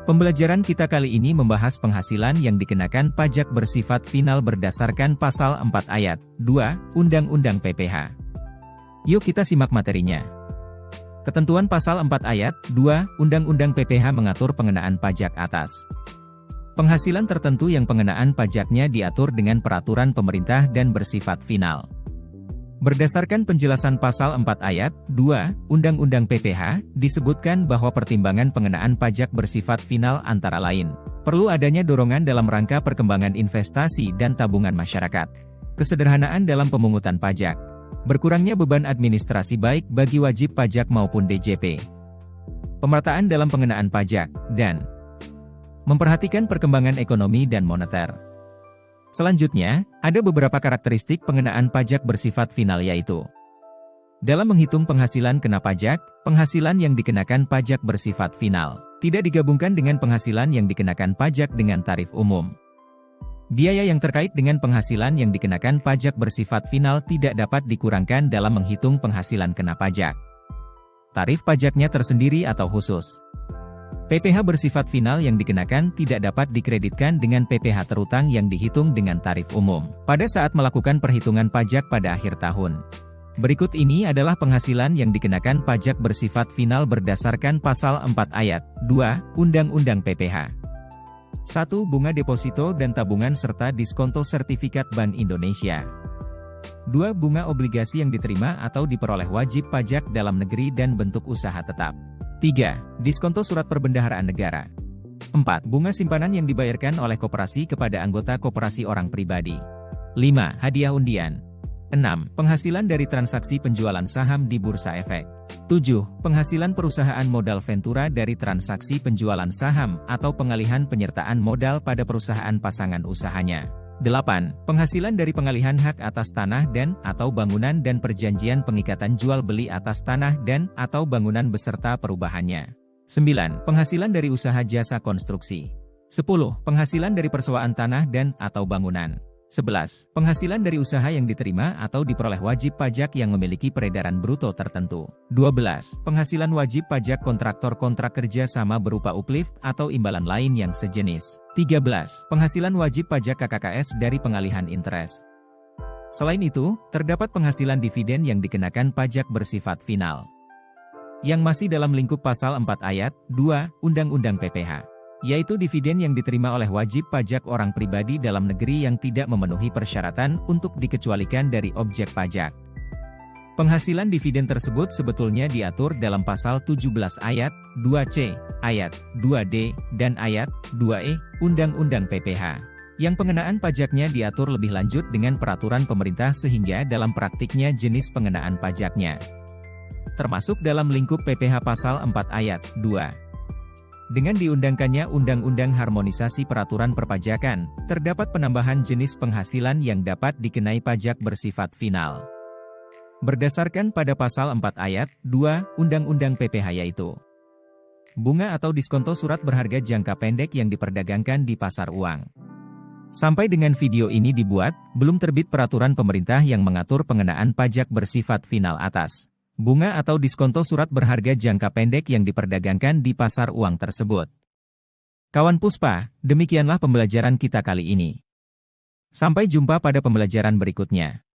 Pembelajaran kita kali ini membahas penghasilan yang dikenakan pajak bersifat final berdasarkan Pasal 4 Ayat 2, Undang-Undang PPh. Yuk kita simak materinya. Ketentuan Pasal 4 Ayat 2, Undang-Undang PPh mengatur pengenaan pajak atas penghasilan tertentu yang pengenaan pajaknya diatur dengan peraturan pemerintah dan bersifat final. Berdasarkan penjelasan Pasal 4 Ayat 2, Undang-Undang PPh, disebutkan bahwa pertimbangan pengenaan pajak bersifat final antara lain, perlu adanya dorongan dalam rangka perkembangan investasi dan tabungan masyarakat, kesederhanaan dalam pemungutan pajak, berkurangnya beban administrasi baik bagi wajib pajak maupun DJP, pemerataan dalam pengenaan pajak, dan memperhatikan perkembangan ekonomi dan moneter. Selanjutnya, ada beberapa karakteristik pengenaan pajak bersifat final yaitu: dalam menghitung penghasilan kena pajak, penghasilan yang dikenakan pajak bersifat final tidak digabungkan dengan penghasilan yang dikenakan pajak dengan tarif umum. Biaya yang terkait dengan penghasilan yang dikenakan pajak bersifat final tidak dapat dikurangkan dalam menghitung penghasilan kena pajak. Tarif pajaknya tersendiri atau khusus. PPh bersifat final yang dikenakan tidak dapat dikreditkan dengan PPh terutang yang dihitung dengan tarif umum pada saat melakukan perhitungan pajak pada akhir tahun. Berikut ini adalah penghasilan yang dikenakan pajak bersifat final berdasarkan Pasal 4 Ayat 2, Undang-Undang PPh. 1. Bunga deposito dan tabungan serta diskonto sertifikat Bank Indonesia. 2. Bunga obligasi yang diterima atau diperoleh wajib pajak dalam negeri dan bentuk usaha tetap. 3. Diskonto surat perbendaharaan negara. 4. Bunga simpanan yang dibayarkan oleh koperasi kepada anggota koperasi orang pribadi. 5. Hadiah undian. 6. Penghasilan dari transaksi penjualan saham di Bursa Efek. 7. Penghasilan perusahaan modal ventura dari transaksi penjualan saham atau pengalihan penyertaan modal pada perusahaan pasangan usahanya. 8. Penghasilan dari pengalihan hak atas tanah dan atau bangunan dan perjanjian pengikatan jual beli atas tanah dan atau bangunan beserta perubahannya. 9. Penghasilan dari usaha jasa konstruksi. 10. Penghasilan dari persewaan tanah dan atau bangunan. 11. Penghasilan dari usaha yang diterima atau diperoleh wajib pajak yang memiliki peredaran bruto tertentu. 12. Penghasilan wajib pajak kontraktor kontrak kerja sama berupa uplift atau imbalan lain yang sejenis. 13. Penghasilan wajib pajak KKKS dari pengalihan interest. Selain itu, terdapat penghasilan dividen yang dikenakan pajak bersifat final, yang masih dalam lingkup Pasal 4 Ayat 2, Undang-Undang PPh, yaitu dividen yang diterima oleh wajib pajak orang pribadi dalam negeri yang tidak memenuhi persyaratan untuk dikecualikan dari objek pajak. Penghasilan dividen tersebut sebetulnya diatur dalam Pasal 17 Ayat 2C, Ayat 2D, dan Ayat 2E, Undang-Undang PPh, yang pengenaan pajaknya diatur lebih lanjut dengan peraturan pemerintah sehingga dalam praktiknya jenis pengenaan pajaknya termasuk dalam lingkup PPh Pasal 4 Ayat 2. Dengan diundangkannya Undang-Undang Harmonisasi Peraturan Perpajakan, terdapat penambahan jenis penghasilan yang dapat dikenai pajak bersifat final berdasarkan pada Pasal 4 Ayat 2, Undang-Undang PPh yaitu: bunga atau diskonto surat berharga jangka pendek yang diperdagangkan di pasar uang. Sampai dengan video ini dibuat, belum terbit peraturan pemerintah yang mengatur pengenaan pajak bersifat final atas bunga atau diskonto surat berharga jangka pendek yang diperdagangkan di pasar uang tersebut. Kawan Puspa, demikianlah pembelajaran kita kali ini. Sampai jumpa pada pembelajaran berikutnya.